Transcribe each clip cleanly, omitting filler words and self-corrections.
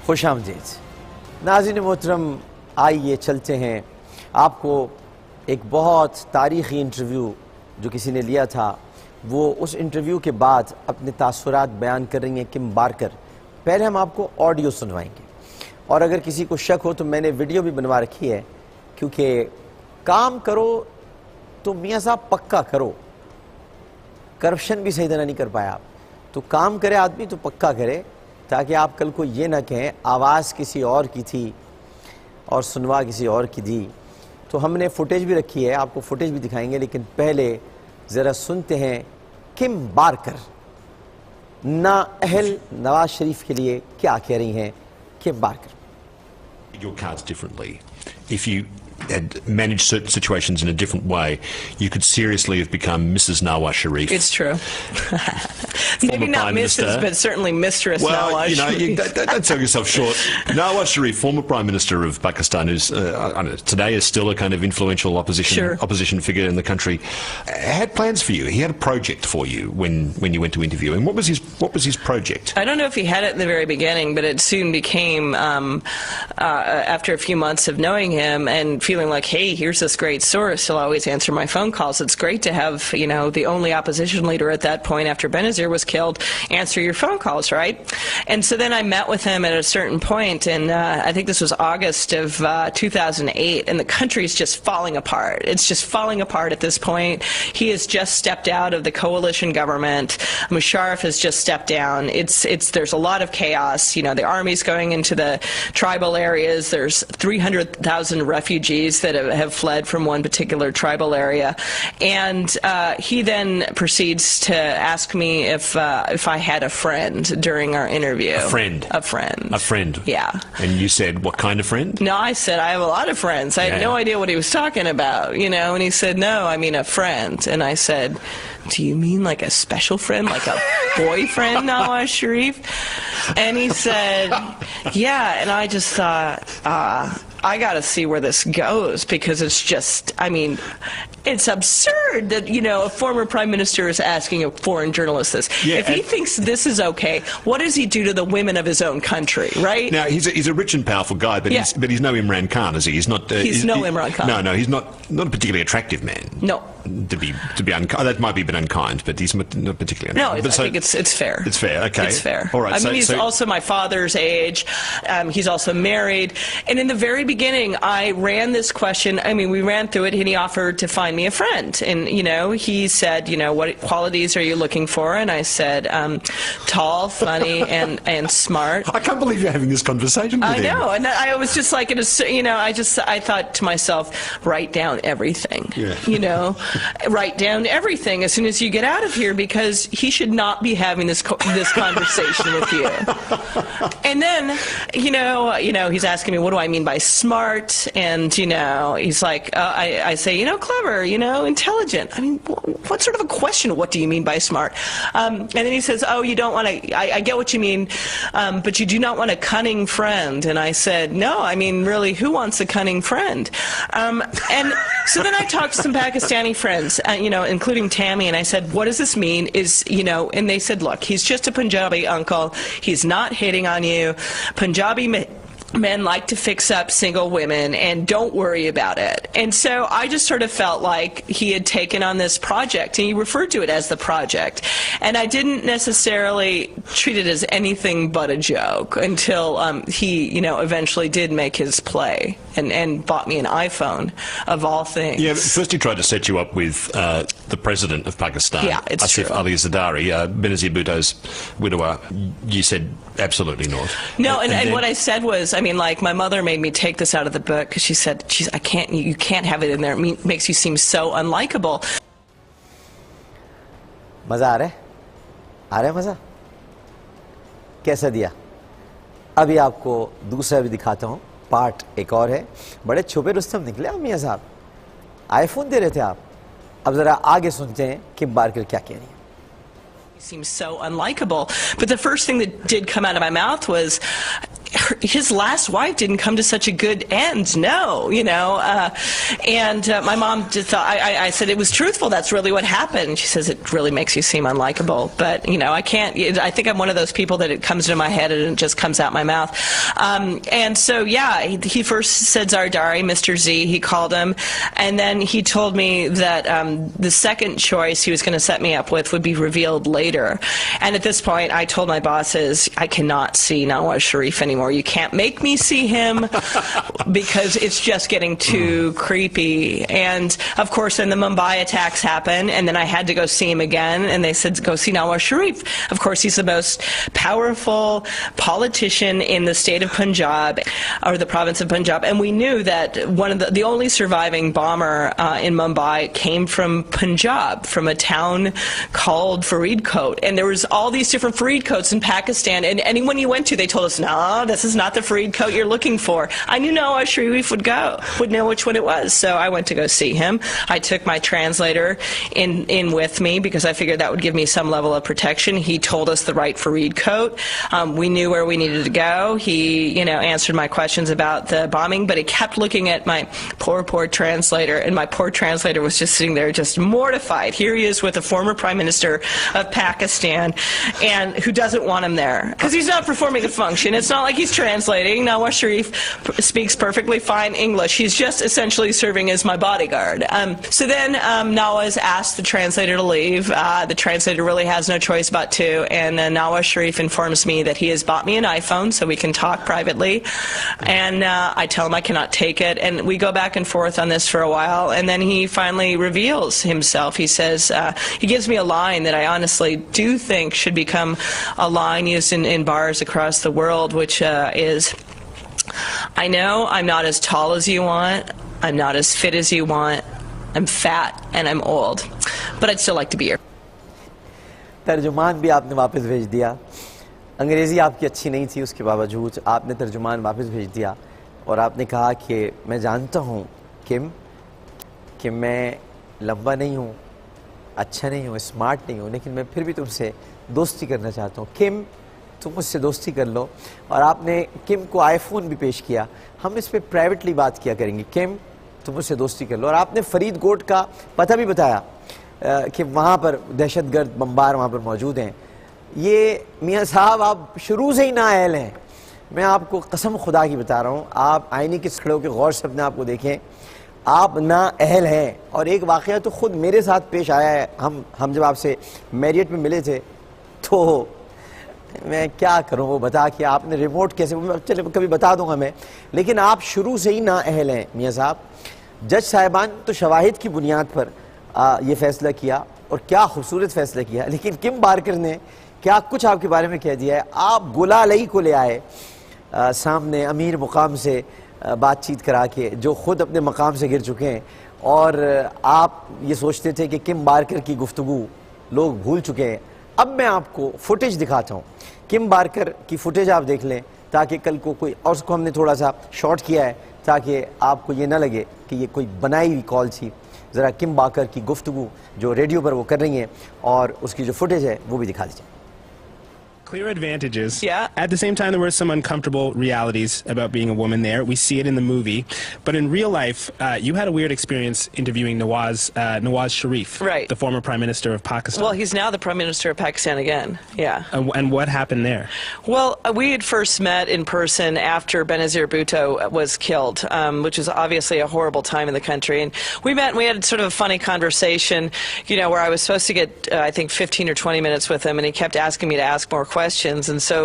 خوش آمدید ناظرین محترم، آئیے چلتے ہیں آپ کو ایک بہت تاریخی انٹرویو جو کسی نے لیا تھا، وہ اس انٹرویو کے بعد اپنے تاثرات بیان کر رہی ہیں کم بارکر۔ پہلے ہم آپ کو آڈیو سنوائیں گے، اور اگر کسی کو شک ہو تو میں نے ویڈیو بھی بنوا رکھی ہے، کیونکہ کام کرو تو میاں صاحب پکا کرو، کرپشن بھی صحیح طرح نہیں کر پایا آپ، تو کام کرے آدمی تو پکا کرے، تاکہ آپ کل کو یہ نہ کہیں آواز کسی اور کی تھی اور سنوا کسی اور کی دی۔ تو ہم نے فوٹیج بھی رکھی ہے، آپ کو فوٹیج بھی دکھائیں گے، لیکن پہلے ذرا سنتے ہیں کم بارکر نااہل نواز شریف کے لیے کیا کہہ رہی ہیں کم Barker. Your cards differently. If you had managed certain situations in a different way, you could seriously have become Mrs. Nawaz Sharif. It's true. Maybe not Mrs., but certainly Mistress Nawaz Sharif. Don't sell yourself short. Nawaz Sharif, former Prime Minister of Pakistan, who's I don't know, today is still a kind of influential opposition figure in the country, had plans for you. He had a project for you when you went to interview him. What was his project? I don't know if he had it in the very beginning, but it soon became, after a few months of knowing him and feeling like, hey, here's this great source, he'll always answer my phone calls. It's great to have, you know, the only opposition leader at that point after Benazir was killed answer your phone calls, right? And so then I met with him at a certain point, and I think this was August of 2008, and the country's just falling apart. It's just falling apart at this point. He has just stepped out of the coalition government. Musharraf has just stepped down. There's a lot of chaos. You know, the army's going into the tribal areas. There's 300,000 refugees that have fled from one particular tribal area, and he then proceeds to ask me if I had a friend during our interview. A friend? A friend. A friend? Yeah. And you said, what kind of friend? No, I said, I have a lot of friends. I had no idea what he was talking about, you know, and he said, no, I mean a friend. And I said, do you mean like a special friend, like a boyfriend, Nawaz Sharif? And he said, yeah, and I just thought, I got to see where this goes, because it's just, I mean, it's absurd that, you know, a former prime minister is asking a foreign journalist this. Yeah, if he thinks this is okay, what does he do to the women of his own country, right? Now, he's a rich and powerful guy, but he's no Imran Khan, is he? He's not. He's no Imran Khan. No, he's not a particularly attractive man. No. To be unkind. That might be a bit unkind, but he's not particularly unkind. No, I think it's fair. It's fair, okay. It's fair. All right. I mean, he's also my father's age. He's also married. And in the very beginning, I ran this question. I mean, we ran through it, and he offered to find me a friend. And, you know, he said, you know, what qualities are you looking for? And I said, tall, funny, and smart. I can't believe you're having this conversation with him. I know. And I was just like, you know, I thought to myself, write down everything. Yeah. You know? Write down everything as soon as you get out of here, because he should not be having this conversation with you. And then, you know, he's asking me, what do I mean by smart? And, you know, he's like, I say, you know, clever, you know, intelligent. I mean, what sort of a question? What do you mean by smart? And then he says, oh, you don't want to, I get what you mean, but you do not want a cunning friend. And I said, no, I mean, really, who wants a cunning friend? And so then I talked to some Pakistani friends, you know, including Tammy, and I said, what does this mean? You know, and they said, look, he's just a Punjabi uncle. He's not hitting on you. Punjabi men like to fix up single women, and don't worry about it. And so I just sort of felt like he had taken on this project, and he referred to it as the project. And I didn't necessarily treat it as anything but a joke until he, you know, eventually did make his play and bought me an iPhone, of all things. Yeah, first he tried to set you up with the president of Pakistan, Asif Ali Zardari, Benazir Bhutto's widower. You said absolutely not. No, and what I said was, I mean, like, my mother made me take this out of the book, because she said, you can't have it in there. It makes you seem so unlikable. مزہ آ رہا ہے مزہ کیسا دیا؟ ابھی آپ کو دوسرا بھی دکھاتا ہوں، پارٹ ایک اور ہے۔ بڑے چھپے رستم نکلے آپ میاں صاحب، آئی فون دے رہے تھے آپ۔ اب ذرا آگے سنتے ہیں کہ بارکر کیا کہہ رہی ہیں۔ He seems so unlikable. But the first thing that did come out of my mouth was, his last wife didn't come to such a good end. No, you know. And my mom just thought, I said it was truthful. That's really what happened. She says it really makes you seem unlikable. But, you know, I can't. I think I'm one of those people that it comes into my head and it just comes out my mouth. And so, yeah, he first said Zardari, Mr. Z. He called him, and then he told me that the second choice he was going to set me up with would be revealed later. And at this point, I told my bosses, I cannot see Nawaz Sharif anymore. You can't make me see him because it's just getting too creepy. And, of course, then the Mumbai attacks happened, and then I had to go see him again, and they said, go see Nawaz Sharif. Of course, he's the most powerful politician in the state of Punjab, or the province of Punjab, and we knew that one of the only surviving bomber in Mumbai came from Punjab, from a town called Faridkot, and there was all these different Faridkots in Pakistan, and anyone you went to, they told us, no, this is not the Faridkot you're looking for. I knew Nawaz Sharif would know which one it was, so I went to go see him. I took my translator in with me because I figured that would give me some level of protection. He told us the right Faridkot. We knew where we needed to go. He, you know, answered my questions about the bombing, but he kept looking at my poor translator, and my poor translator was just sitting there just mortified. Here he is with a former prime minister of Pakistan, and who doesn't want him there because he's not performing a function. It's not like he's translating. Nawaz Sharif speaks perfectly fine English. He's just essentially serving as my bodyguard. So then Nawaz asked the translator to leave. The translator really has no choice but to, and Nawaz Sharif informs me that he has bought me an iPhone so we can talk privately, and I tell him I cannot take it, and we go back and forth on this for a while, and then he finally reveals himself. He says, he gives me a line that I honestly do think should become a line used in bars across the world, which is, I know I'm not as tall as you want, I'm not as fit as you want, I'm fat and I'm old, but I'd still like to be here. ترجمان بھی آپ نے واپس بھیج دیا. انگریزی آپ کی اچھی نہیں تھی، اس کے باوجود آپ نے ترجمان واپس بھیج دیا اور آپ نے کہا کہ میں جانتا ہوں کم کہ میں لمبا نہیں ہوں، اچھا نہیں ہوں، اسمارٹ نہیں ہوں، لیکن میں پھر بھی تم سے دوستی کرنا چاہتا ہوں. کم تم مجھ سے دوستی کر لو. اور آپ نے کم کو آئی فون بھی پیش کیا. ہم اس پہ پرائیویٹلی بات کیا کریں گے. کم تم مجھ سے دوستی کر لو. اور آپ نے فرید کوٹ کا پتہ بھی بتایا کہ وہاں پر دہشت گرد بمبار وہاں پر موجود ہیں. یہ میاں صاحب آپ شروع سے ہی نااہل ہیں. میں آپ کو قسم خدا کی بتا رہا ہوں، آپ آئینے کے کھڑے ہو کے غور سے اپنے آپ کو دیکھیں، آپ نااہل ہیں. اور ایک واقعہ تو خود میرے ساتھ پیش آیا ہے. ہم جب آپ سے میریٹ میں ملے تھے تو میں کیا کروں وہ بتا کہ آپ نے ریموٹ کیسے، چلے کبھی بتا دوں گا میں، لیکن آپ شروع سے ہی نااہل ہیں میاں صاحب. جج صاحبان تو شواہد کی بنیاد پر یہ فیصلہ کیا، اور کیا خوبصورت فیصلہ کیا، لیکن کم بارکر نے کیا کچھ آپ کے بارے میں کہہ دیا ہے. آپ گلالئی کو لے آئے سامنے امیر مقام سے بات چیت کرا کے، جو خود اپنے مقام سے گر چکے ہیں، اور آپ یہ سوچتے تھے کہ کم بارکر کی گفتگو لوگ بھول چکے ہیں. اب میں آپ کو فوٹیج دکھاتا ہوں. کم بارکر کی فوٹیج آپ دیکھ لیں تاکہ کل کو کوئی، اور اس کو ہم نے تھوڑا سا شارٹ کیا ہے تاکہ آپ کو یہ نہ لگے کہ یہ کوئی بنائی ہوئی کال تھی. ذرا کم بارکر کی گفتگو جو ریڈیو پر وہ کر رہی ہیں اور اس کی جو فوٹیج ہے وہ بھی دکھا دیجیے. Clear advantages. Yeah. At the same time, there were some uncomfortable realities about being a woman there. We see it in the movie. But in real life, you had a weird experience interviewing Nawaz Sharif, right, the former Prime Minister of Pakistan. Well, he's now the Prime Minister of Pakistan again, yeah. And what happened there? Well, we had first met in person after Benazir Bhutto was killed, which is obviously a horrible time in the country. And we met and we had sort of a funny conversation, you know, where I was supposed to get, I think, 15 or 20 minutes with him, and he kept asking me to ask more questions. And so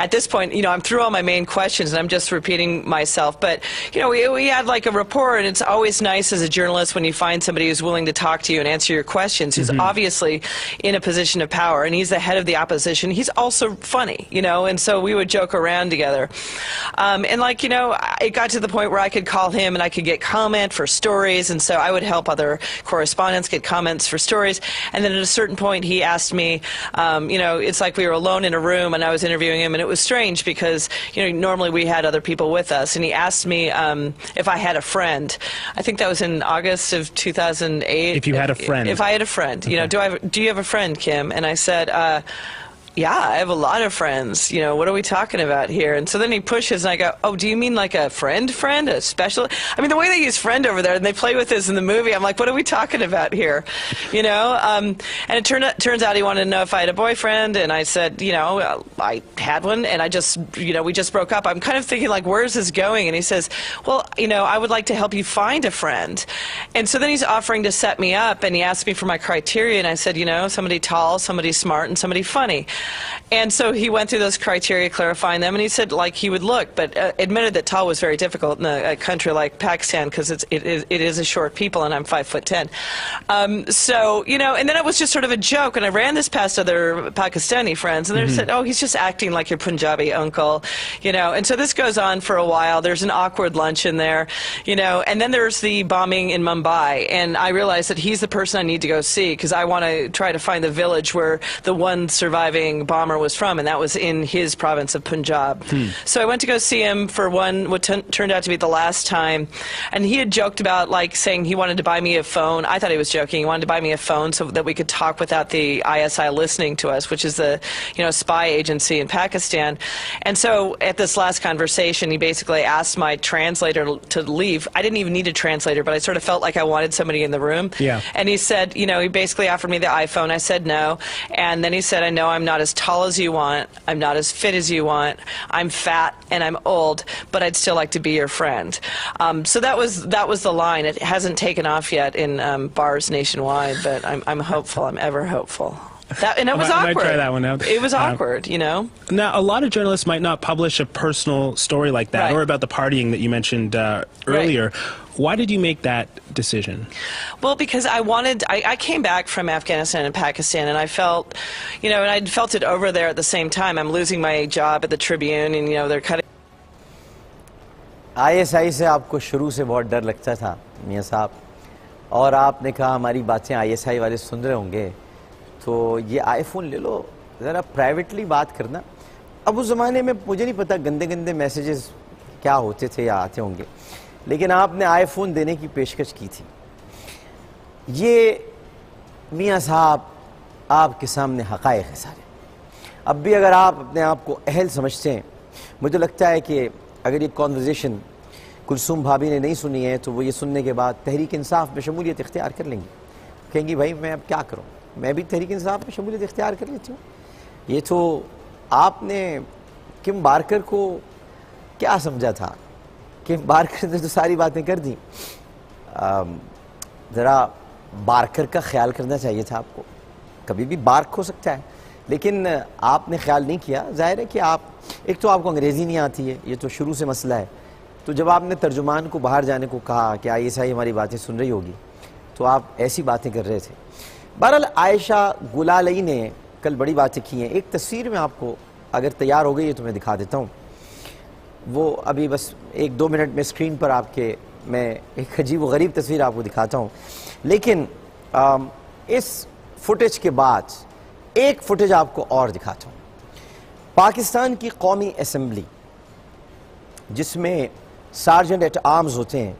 at this point, you know, I'm through all my main questions and I'm just repeating myself. But, you know, we had like a rapport, and it's always nice as a journalist when you find somebody who's willing to talk to you and answer your questions, who's obviously in a position of power, and he's the head of the opposition. He's also funny, you know, and so we would joke around together. And like, you know, it got to the point where I could call him and I could get comment for stories, and so I would help other correspondents get comments for stories. And then at a certain point he asked me, you know, it's like we were alone in a room and I was interviewing him, and it was strange because, you know, normally we had other people with us, and he asked me if I had a friend. I think that was in August of 2008. If you had a friend. If I had a friend. Okay. You know, do you have a friend, Kim? And I said, yeah, I have a lot of friends. You know, what are we talking about here? And so then he pushes, and I go, oh, do you mean like a friend, a special? I mean, the way they use friend over there, and they play with this in the movie, I'm like, what are we talking about here? You know? And it turns out he wanted to know if I had a boyfriend, and I said, you know, I had one, and I just, you know, we just broke up. I'm kind of thinking, like, where's this going? And he says, well, you know, I would like to help you find a friend. And so then he's offering to set me up, and he asked me for my criteria, and I said, you know, somebody tall, somebody smart, and somebody funny. And so he went through those criteria, clarifying them, and he said, like, he would look, but admitted that tall was very difficult in a country like Pakistan, because it is a short people, and I'm 5'10". So, you know, and then it was just sort of a joke, and I ran this past other Pakistani friends, and they said, oh, he's just acting like your Punjabi uncle, you know. And so this goes on for a while. There's an awkward lunch in there, you know, and then there's the bombing in Mumbai, and I realized that he's the person I need to go see, because I want to try to find the village where the one surviving bomber was from, and that was in his province of Punjab. So I went to go see him for what turned out to be the last time, and he had joked about, like, saying he wanted to buy me a phone. I thought he was joking. He wanted to buy me a phone so that we could talk without the ISI listening to us, which is the, you know, spy agency in Pakistan. And so at this last conversation, he basically asked my translator to leave. I didn't even need a translator, but I sort of felt like I wanted somebody in the room. Yeah. And he said, you know, he basically offered me the iPhone. I said no. And then he said, I know I'm not as tall as you want. I'm not as fit as you want. I'm fat and I'm old, but I'd still like to be your friend. So that was the line. It hasn't taken off yet in bars nationwide, but I'm hopeful. I'm ever hopeful. And it was awkward. I might try that one out. It was awkward, you know. Now, a lot of journalists might not publish a personal story like that, or about the partying that you mentioned earlier. Right. Why did you make that decision? Well, because I came back from Afghanistan and Pakistan, and I felt, you know, and I'd felt it over there at the same time. I'm losing my job at the Tribune, and, you know, they're cutting. ISI से आपको शुरू से बहुत डर लगता था मियां साहब, और आपने कहा हमारी बातें ISI वाले सुन रहे होंगे, तो ये आईफोन ले लो, ज़रा प्राइवेटली बात करना। अब उस ज़माने में मुझे नहीं पता गंदे गंदे मैसेजेस क्या होते थे या आते होंगे, लेकिन आपने आईफोन देने की पेशकश की थी। ये मियां साहब आपके सामने हक़ाइक़ है सारे। अब भी अगर आप अपने आप को अहल समझते हैं, मुझे लगता है कि अगर ये कॉन्वर्सेशन कुलसूम भाभी ने नहीं सुनी है, तो वो ये सुनने के बाद तहरीक इंसाफ में शमूलियत इख्तियार कर लेंगी। कहेंगी भाई मैं अब क्या करूँ, मैं भी तहरीक इंसाफ में शमूलियत इख्तियार कर लेती हूँ। ये तो आपने किम बारकर को क्या समझा था? किम बारकर ने तो सारी बातें कर दी। ज़रा बारकर का ख्याल करना चाहिए था आपको। कभी भी बार्क हो सकता है, लेकिन आपने ख्याल नहीं किया। ज़ाहिर है कि आप, एक तो आपको अंग्रेज़ी नहीं आती है, ये तो शुरू से मसला है। तो जब आपने तर्जुमान को बाहर जाने को कहा कि ISI हमारी बातें सुन रही होगी, तो आप ऐसी बातें कर रहे थे। बहरहाल आयशा गुलालई ने कल बड़ी बातें की हैं। एक तस्वीर में आपको, अगर तैयार हो गई है तो मैं दिखा देता हूँ। वो अभी बस 1-2 मिनट में स्क्रीन पर आपके, मैं एक अजीब व गरीब तस्वीर आपको दिखाता हूँ। लेकिन इस फुटेज के बाद एक फुटेज आपको और दिखाता हूँ। पाकिस्तान की कौमी असम्बली, जिसमें सार्जेंट एट आर्म्स होते हैं,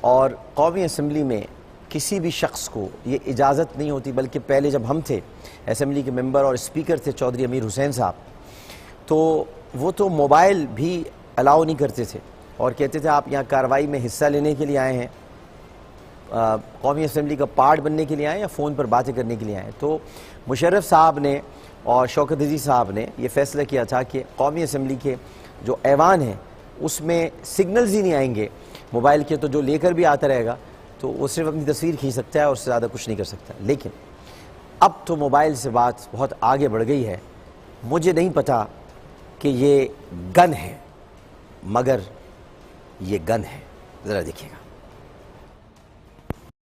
और कौमी असम्बली में किसी भी शख्स को ये इजाज़त नहीं होती, बल्कि पहले जब हम थे असम्बली के मेंबर और स्पीकर थे चौधरी अमीर हुसैन साहब, तो वो तो मोबाइल भी अलाउ नहीं करते थे और कहते थे आप यहाँ कार्रवाई में हिस्सा लेने के लिए आए हैं, कौमी असम्बली का पार्ट बनने के लिए आए या फ़ोन पर बातें करने के लिए आए। तो मुशर्रफ साहब ने और शौकत अजीज़ साहब ने ये फ़ैसला किया था कि कौमी असम्बली के जो ऐवान है उसमें सिग्नल्स ही नहीं आएंगे मोबाइल के, तो जो लेकर भी आता रहेगा तो वो सिर्फ अपनी तस्वीर खींच सकता है और उससे ज़्यादा कुछ नहीं कर सकता। लेकिन अब तो मोबाइल से बात बहुत आगे बढ़ गई है। मुझे नहीं पता कि ये गन है, मगर ये गन है। ज़रा देखिएगा।